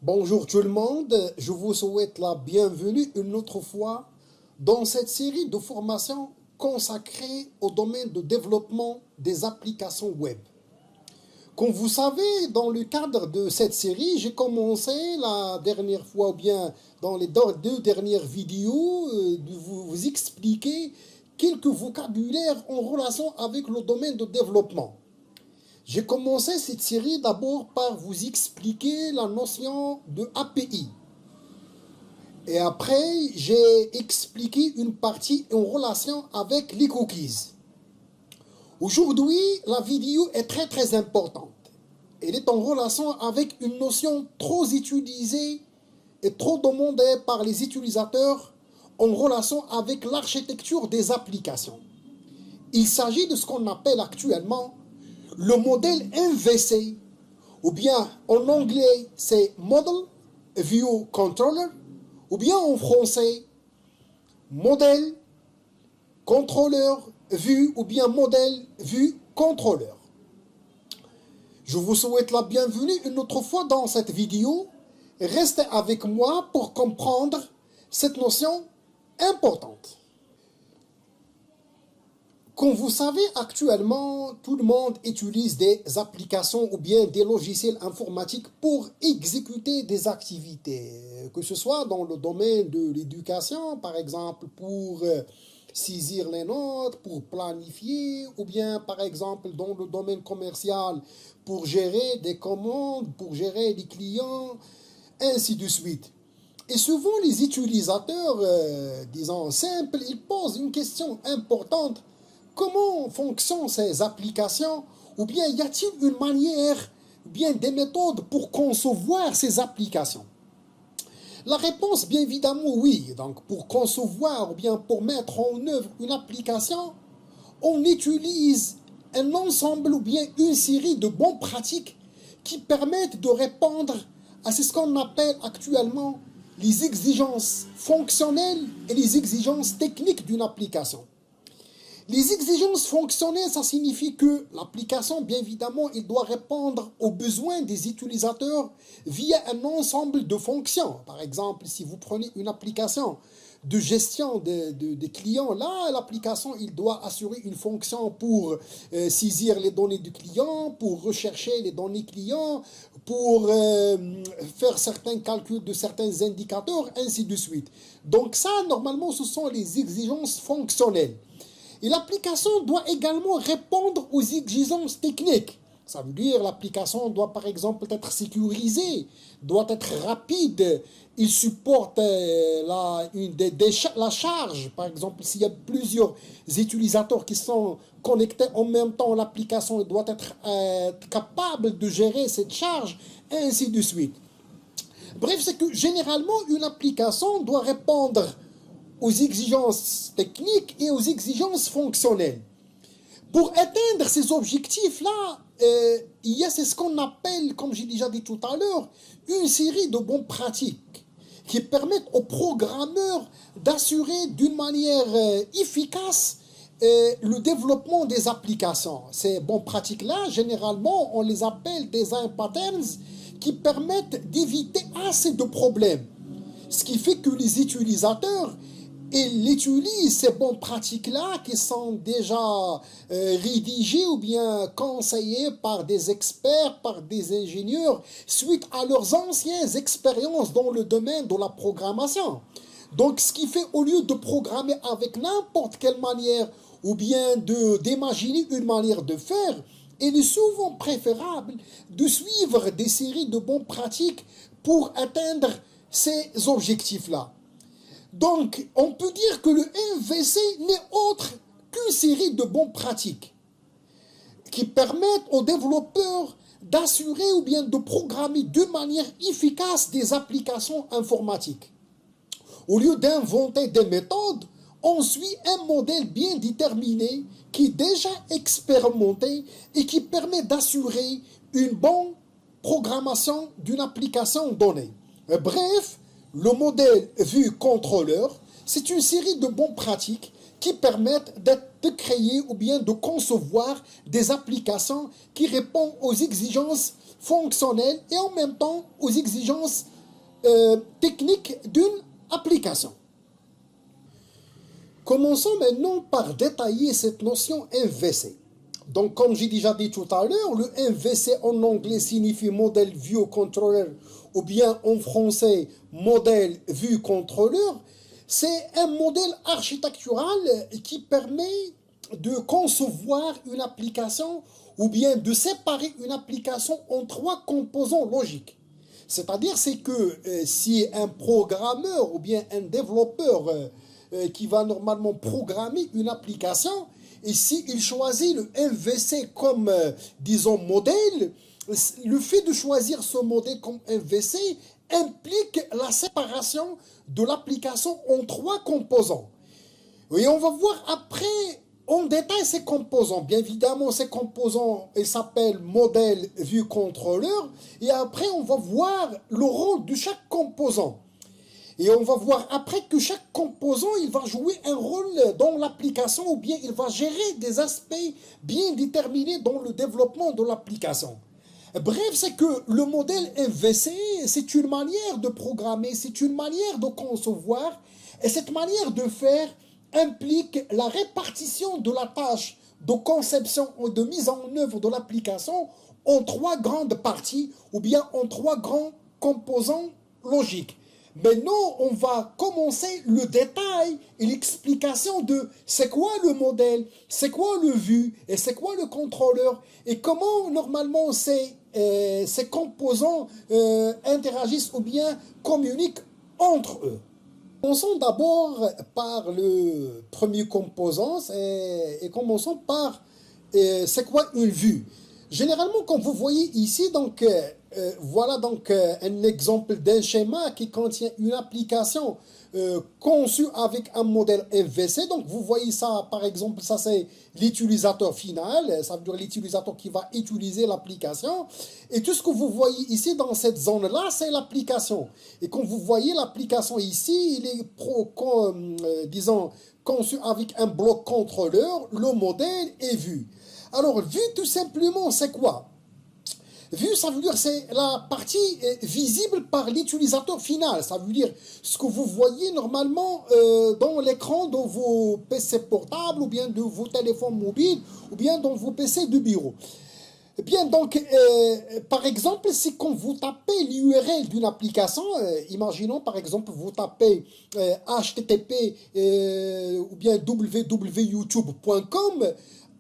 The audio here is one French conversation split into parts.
Bonjour tout le monde, je vous souhaite la bienvenue une autre fois dans cette série de formations consacrée au domaine de développement des applications web. Comme vous savez, dans le cadre de cette série, j'ai commencé la dernière fois, ou bien dans les deux dernières vidéos, de vous expliquer quelques vocabulaires en relation avec le domaine de développement. J'ai commencé cette série d'abord par vous expliquer la notion de API. Et après, j'ai expliqué une partie en relation avec les cookies. Aujourd'hui, la vidéo est très importante. Elle est en relation avec une notion trop utilisée et trop demandée par les utilisateurs en relation avec l'architecture des applications. Il s'agit de ce qu'on appelle actuellement le modèle MVC, ou bien en anglais c'est Model View Controller, ou bien en français Modèle Contrôleur Vue, ou bien Modèle Vue Contrôleur. Je vous souhaite la bienvenue une autre fois dans cette vidéo. Restez avec moi pour comprendre cette notion importante. Comme vous savez, actuellement, tout le monde utilise des applications ou bien des logiciels informatiques pour exécuter des activités, que ce soit dans le domaine de l'éducation, par exemple, pour saisir les notes, pour planifier, ou bien, par exemple, dans le domaine commercial, pour gérer des commandes, pour gérer des clients, ainsi de suite. Et souvent, les utilisateurs, disons simples, ils posent une question importante. Comment fonctionnent ces applications? Ou bien y a-t-il une manière, ou bien des méthodes pour concevoir ces applications? La réponse, bien évidemment, oui. Donc, pour concevoir ou bien pour mettre en œuvre une application, on utilise un ensemble ou bien une série de bonnes pratiques qui permettent de répondre à ce qu'on appelle actuellement les exigences fonctionnelles et les exigences techniques d'une application. Les exigences fonctionnelles, ça signifie que l'application, bien évidemment, il doit répondre aux besoins des utilisateurs via un ensemble de fonctions. Par exemple, si vous prenez une application de gestion des clients, là, l'application, il doit assurer une fonction pour saisir les données du client, pour rechercher les données clients, pour faire certains calculs de certains indicateurs, ainsi de suite. Donc ça, normalement, ce sont les exigences fonctionnelles. Et l'application doit également répondre aux exigences techniques. Ça veut dire l'application doit par exemple être sécurisée, doit être rapide, il supporte la charge. Par exemple, s'il y a plusieurs utilisateurs qui sont connectés en même temps, l'application doit être capable de gérer cette charge, ainsi de suite. Bref, c'est que généralement, une application doit répondre aux exigences techniques et aux exigences fonctionnelles. Pour atteindre ces objectifs-là, il y a ce qu'on appelle, comme j'ai déjà dit tout à l'heure, une série de bonnes pratiques qui permettent aux programmeurs d'assurer d'une manière efficace le développement des applications. Ces bonnes pratiques-là, généralement, on les appelle design patterns qui permettent d'éviter assez de problèmes. Ce qui fait que les utilisateurs ils utilisent ces bonnes pratiques-là qui sont déjà rédigées ou bien conseillées par des experts, par des ingénieurs, suite à leurs anciennes expériences dans le domaine de la programmation. Donc, ce qui fait, au lieu de programmer avec n'importe quelle manière ou bien d'imaginer une manière de faire, il est souvent préférable de suivre des séries de bonnes pratiques pour atteindre ces objectifs-là. Donc, on peut dire que le MVC n'est autre qu'une série de bonnes pratiques qui permettent aux développeurs d'assurer ou bien de programmer de manière efficace des applications informatiques. Au lieu d'inventer des méthodes, on suit un modèle bien déterminé qui est déjà expérimenté et qui permet d'assurer une bonne programmation d'une application donnée. Bref, le modèle vue contrôleur, c'est une série de bonnes pratiques qui permettent de créer ou bien de concevoir des applications qui répondent aux exigences fonctionnelles et en même temps aux exigences techniques d'une application. Commençons maintenant par détailler cette notion MVC. Donc, comme j'ai déjà dit tout à l'heure, le MVC en anglais signifie Model View Controller ou bien en français Model View Controller. C'est un modèle architectural qui permet de concevoir une application ou bien de séparer une application en trois composants logiques. C'est-à-dire c'est que si un programmeur ou bien un développeur qui va normalement programmer une application, et s'il choisit le MVC comme, disons, modèle, le fait de choisir ce modèle comme MVC implique la séparation de l'application en trois composants. Et on va voir après en détail ces composants. Bien évidemment, ces composants s'appellent Model View Controller. Et après, on va voir le rôle de chaque composant. Et on va voir après que chaque composant, il va jouer un rôle dans l'application ou bien il va gérer des aspects bien déterminés dans le développement de l'application. Bref, c'est que le modèle MVC, c'est une manière de programmer, c'est une manière de concevoir et cette manière de faire implique la répartition de la tâche de conception et de mise en œuvre de l'application en trois grandes parties ou bien en trois grands composants logiques. Maintenant, on va commencer le détail et l'explication de c'est quoi le modèle, c'est quoi le vue et c'est quoi le contrôleur et comment normalement ces composants interagissent ou bien communiquent entre eux. Commençons d'abord par le premier composant et commençons par c'est quoi une vue. Généralement, comme vous voyez ici, donc, voilà donc un exemple d'un schéma qui contient une application conçue avec un modèle MVC. Donc, vous voyez ça, par exemple, ça c'est l'utilisateur final, ça veut dire l'utilisateur qui va utiliser l'application. Et tout ce que vous voyez ici dans cette zone-là, c'est l'application. Et comme vous voyez l'application ici, il est, disons, conçu avec un bloc contrôleur, le modèle est vu. Alors, vue, tout simplement, c'est quoi? Vue, ça veut dire c'est la partie visible par l'utilisateur final. Ça veut dire ce que vous voyez normalement dans l'écran de vos PC portables ou bien de vos téléphones mobiles ou bien dans vos PC de bureau. Bien, donc, par exemple, si quand vous tapez l'URL d'une application, imaginons par exemple vous tapez http ou bien www.youtube.com,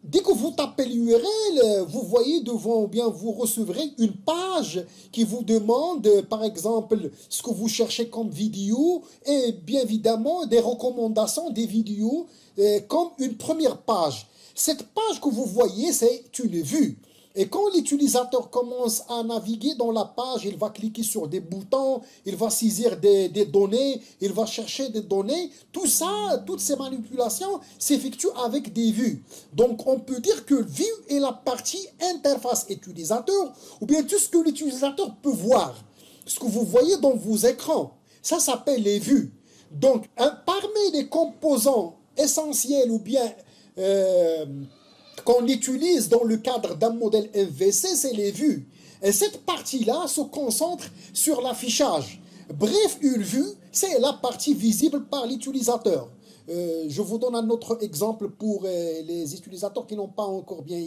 dès que vous tapez l'URL, vous voyez devant ou bien vous recevrez une page qui vous demande, par exemple, ce que vous cherchez comme vidéo et bien évidemment des recommandations des vidéos comme une première page. Cette page que vous voyez, c'est une vue. Et quand l'utilisateur commence à naviguer dans la page, il va cliquer sur des boutons, il va saisir des données, il va chercher des données. Tout ça, toutes ces manipulations s'effectuent avec des vues. Donc, on peut dire que vue est la partie interface utilisateur ou bien tout ce que l'utilisateur peut voir. Ce que vous voyez dans vos écrans, ça s'appelle les vues. Donc, parmi les composants essentiels ou bien qu'on utilise dans le cadre d'un modèle MVC, c'est les vues. Et cette partie-là se concentre sur l'affichage. Bref, une vue, c'est la partie visible par l'utilisateur. Je vous donne un autre exemple pour les utilisateurs qui n'ont pas encore bien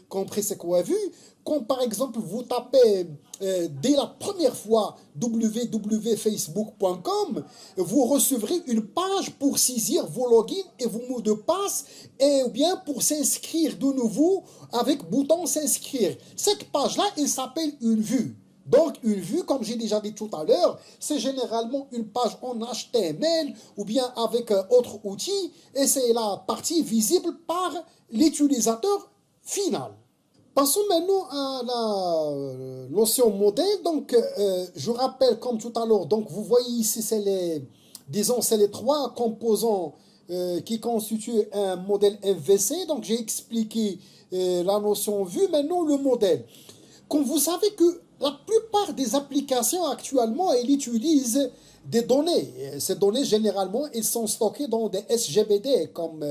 compris c'est quoi vue. Quand par exemple vous tapez dès la première fois www.facebook.com, vous recevrez une page pour saisir vos logins et vos mots de passe et bien pour s'inscrire de nouveau avec bouton s'inscrire. Cette page-là, elle s'appelle une vue. Donc, une vue, comme j'ai déjà dit tout à l'heure, c'est généralement une page en HTML ou bien avec autre outil et c'est la partie visible par l'utilisateur final. Passons maintenant à la notion modèle. Donc, je rappelle comme tout à l'heure, donc vous voyez ici, c'est les trois composants qui constituent un modèle MVC. Donc, j'ai expliqué la notion vue, maintenant le modèle. Comme vous savez que la plupart des applications actuellement, elles utilisent des données. Ces données, généralement, elles sont stockées dans des SGBD comme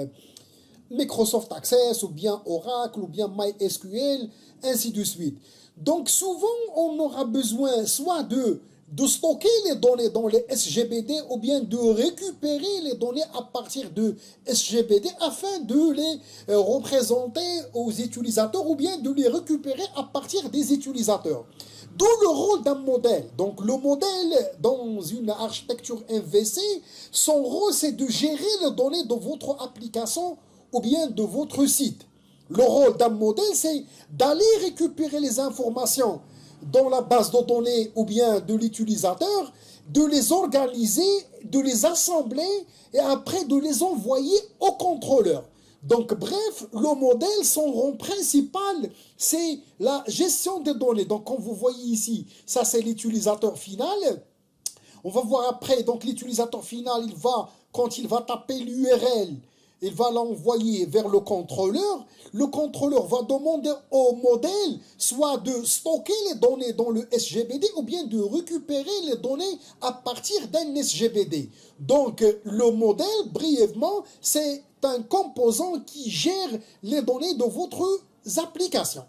Microsoft Access ou bien Oracle ou bien MySQL, ainsi de suite. Donc souvent, on aura besoin soit de stocker les données dans les SGBD ou bien de récupérer les données à partir de SGBD afin de les représenter aux utilisateurs ou bien de les récupérer à partir des utilisateurs. D'où le rôle d'un modèle. Donc le modèle dans une architecture MVC, son rôle c'est de gérer les données de votre application ou bien de votre site. Le rôle d'un modèle c'est d'aller récupérer les informations dans la base de données ou bien de l'utilisateur, de les organiser, de les assembler et après de les envoyer au contrôleur. Donc bref, le modèle, son rôle principal, c'est la gestion des données. Donc comme vous voyez ici, ça c'est l'utilisateur final. On va voir après, donc l'utilisateur final, quand il va taper l'URL, il va l'envoyer vers le contrôleur. Le contrôleur va demander au modèle soit de stocker les données dans le SGBD ou bien de récupérer les données à partir d'un SGBD. Donc le modèle, brièvement, c'est un composant qui gère les données de votre application.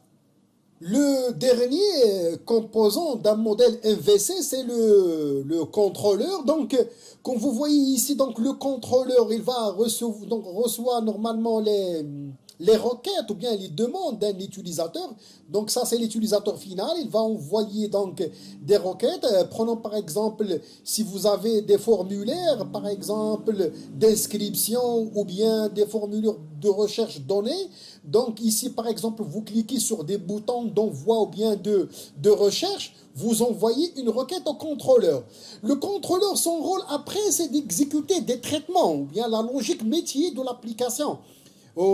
Le dernier composant d'un modèle MVC, c'est le contrôleur. Donc, comme vous voyez ici, donc le contrôleur, il va reçoit normalement les requêtes ou bien les demandes d'un utilisateur. Donc ça, c'est l'utilisateur final. Il va envoyer donc des requêtes. Prenons par exemple, si vous avez des formulaires, par exemple, d'inscription ou bien des formulaires de recherche donnés. Donc ici, par exemple, vous cliquez sur des boutons d'envoi ou bien de recherche. Vous envoyez une requête au contrôleur. Le contrôleur, son rôle après, c'est d'exécuter des traitements ou bien la logique métier de l'application.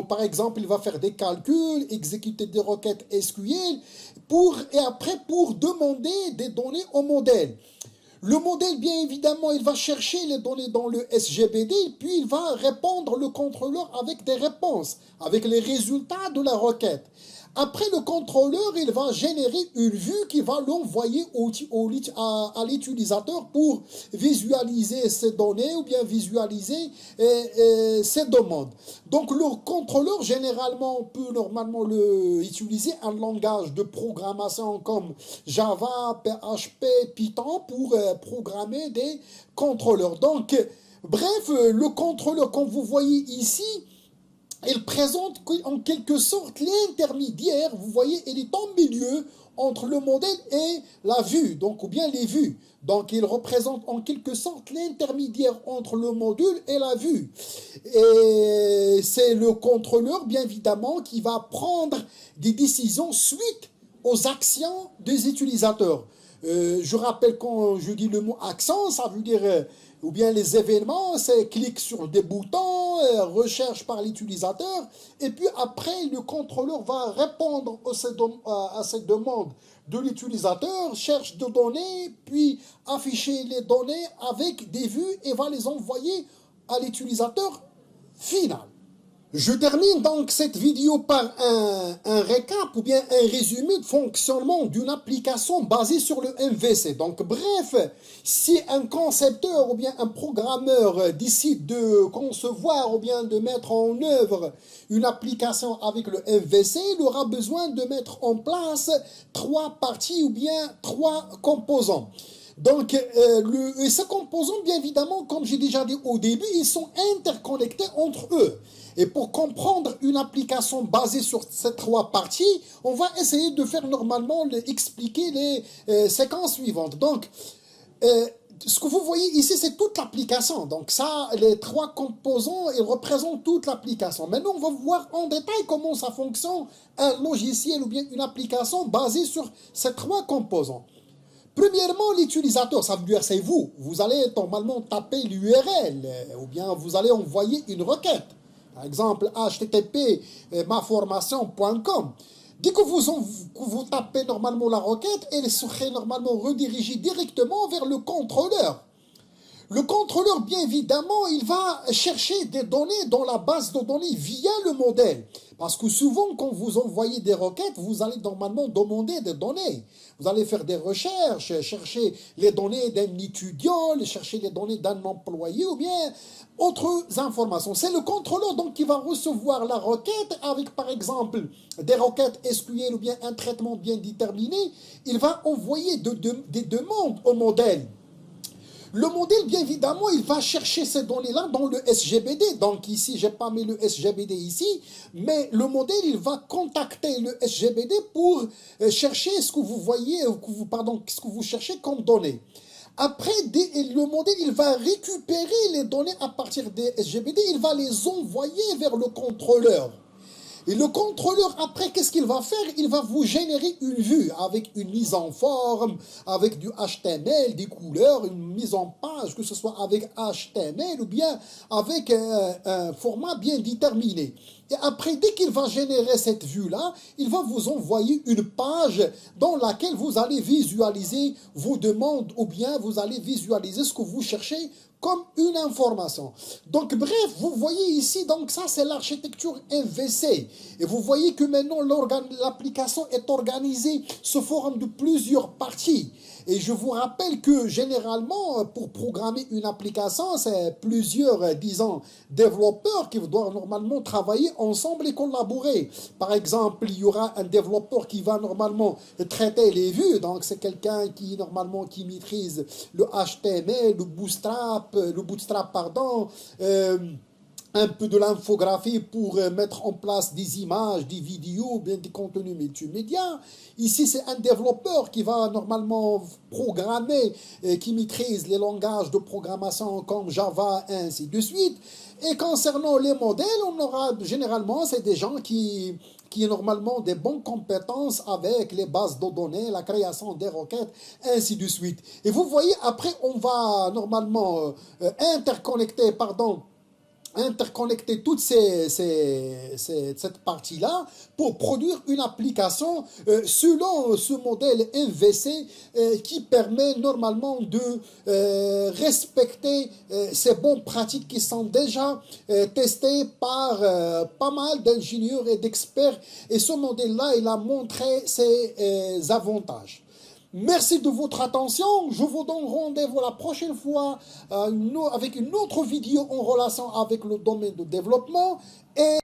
Par exemple, il va faire des calculs, exécuter des requêtes SQL et après pour demander des données au modèle. Le modèle, bien évidemment, il va chercher les données dans le SGBD, puis il va répondre le contrôleur avec des réponses, avec les résultats de la requête. Après, le contrôleur, il va générer une vue qui va l'envoyer à l'utilisateur pour visualiser ces données ou bien visualiser ces demandes. Donc, le contrôleur, généralement, peut normalement utiliser un langage de programmation comme Java, PHP, Python pour programmer des contrôleurs. Donc, bref, le contrôleur, comme vous voyez ici, il présente en quelque sorte l'intermédiaire, vous voyez, il est en milieu entre le modèle et la vue, donc ou bien les vues. Donc il représente en quelque sorte l'intermédiaire entre le module et la vue. Et c'est le contrôleur, bien évidemment, qui va prendre des décisions suite aux actions des utilisateurs. Je rappelle quand je dis le mot action, ça veut dire ou bien les événements, c'est clic sur des boutons, recherche par l'utilisateur, et puis après le contrôleur va répondre à cette demande de l'utilisateur, cherche des données, puis afficher les données avec des vues et va les envoyer à l'utilisateur final. Je termine donc cette vidéo par un récap ou bien un résumé de fonctionnement d'une application basée sur le MVC. Donc bref, si un concepteur ou bien un programmeur décide de concevoir ou bien de mettre en œuvre une application avec le MVC, il aura besoin de mettre en place 3 parties ou bien 3 composants. Donc, ces composants, bien évidemment, comme j'ai déjà dit au début, ils sont interconnectés entre eux. Et pour comprendre une application basée sur ces 3 parties, on va essayer de faire normalement, expliquer les séquences suivantes. Donc, ce que vous voyez ici, c'est toute l'application. Donc ça, les 3 composants, ils représentent toute l'application. Maintenant, on va voir en détail comment ça fonctionne, un logiciel ou bien une application basée sur ces 3 composants. Premièrement, l'utilisateur, ça veut dire c'est vous. Vous allez normalement taper l'URL ou bien vous allez envoyer une requête. Par exemple, http maformation.com. Dès que vous tapez normalement la requête, elle serait normalement redirigée directement vers le contrôleur. Le contrôleur, bien évidemment, il va chercher des données dans la base de données via le modèle. Parce que souvent, quand vous envoyez des requêtes, vous allez normalement demander des données. Vous allez faire des recherches, chercher les données d'un étudiant, chercher les données d'un employé ou bien autres informations. C'est le contrôleur donc qui va recevoir la requête avec, par exemple, des requêtes SQL ou bien un traitement bien déterminé. Il va envoyer des demandes au modèle. Le modèle, bien évidemment, il va chercher ces données-là dans le SGBD. Donc ici, je n'ai pas mis le SGBD ici, mais le modèle, il va contacter le SGBD pour chercher ce que vous voyez, ce que vous cherchez comme données. Après, le modèle, il va récupérer les données à partir des SGBD, il va les envoyer vers le contrôleur. Et le contrôleur, après, qu'est-ce qu'il va faire? Il va vous générer une vue avec une mise en forme, avec du HTML, des couleurs, une mise en page, que ce soit avec HTML ou bien avec un format bien déterminé. Et après, dès qu'il va générer cette vue-là, il va vous envoyer une page dans laquelle vous allez visualiser vos demandes ou bien vous allez visualiser ce que vous cherchez comme une information. Donc bref, vous voyez ici, donc ça c'est l'architecture MVC. Et vous voyez que maintenant l'application est organisée sous forme de plusieurs parties. Et je vous rappelle que généralement, pour programmer une application, c'est plusieurs, disons, développeurs qui doivent normalement travailler ensemble et collaborer. Par exemple, il y aura un développeur qui va normalement traiter les vues. Donc, c'est quelqu'un qui, normalement, qui maîtrise le HTML, le Bootstrap, pardon, un peu de l'infographie pour mettre en place des images, des vidéos, bien des contenus multimédia. Ici, c'est un développeur qui va normalement programmer, qui maîtrise les langages de programmation comme Java, ainsi de suite. Et concernant les modèles, on aura généralement, c'est des gens qui ont normalement des bonnes compétences avec les bases de données, la création des requêtes, ainsi de suite. Et vous voyez, après, on va normalement interconnecter toute cette partie-là pour produire une application selon ce modèle MVC qui permet normalement de respecter ces bonnes pratiques qui sont déjà testées par pas mal d'ingénieurs et d'experts. Et ce modèle-là, il a montré ses avantages. Merci de votre attention. Je vous donne rendez-vous la prochaine fois avec une autre vidéo en relation avec le domaine de développement. Et